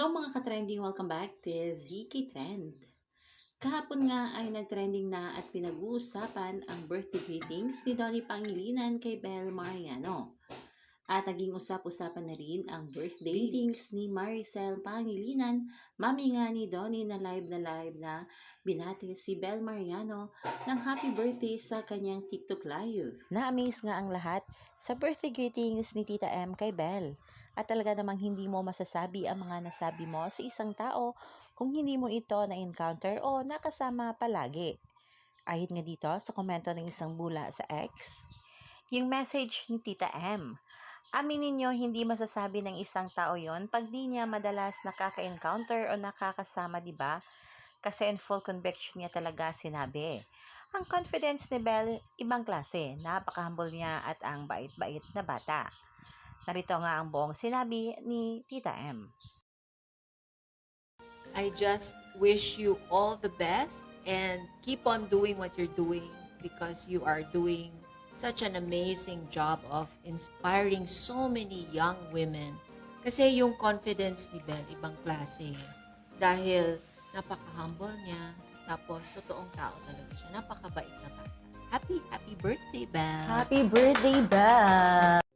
Hello mga ka-trending! Welcome back to ZK Trend. Kahapon nga ay nag-trending na at pinag-uusapan ang birthday greetings ni Donnie Pangilinan kay Belle Mariano. At naging usap-usapan na rin ang birthday greetings ni Maricel Pangilinan, mami nga ni Donnie na live na binati si Belle Mariano ng happy birthday sa kanyang TikTok live. Na-amaze nga ang lahat sa birthday greetings ni Tita M kay Belle. At talaga namang hindi mo masasabi ang mga nasabi mo sa isang tao kung hindi mo ito na-encounter o nakasama palagi. Ayon nga dito sa komento ng isang bula sa X, yung message ni Tita M. Aminin nyo, hindi masasabi ng isang tao yon pag di niya madalas nakaka-encounter o nakakasama, di ba? Kasi in full conviction niya talaga sinabi. Ang confidence ni Belle, ibang klase. Napaka-humble niya at ang bait-bait na bata. Narito nga ang buong sinabi ni Tita M. I just wish you all the best and keep on doing what you're doing because you are doing such an amazing job of inspiring so many young women. Kasi yung confidence ni Belle, ibang klase. Dahil napaka-humble niya, tapos totoong tao talaga siya. Napakabait na bata. Happy birthday, Belle! Happy birthday, Belle!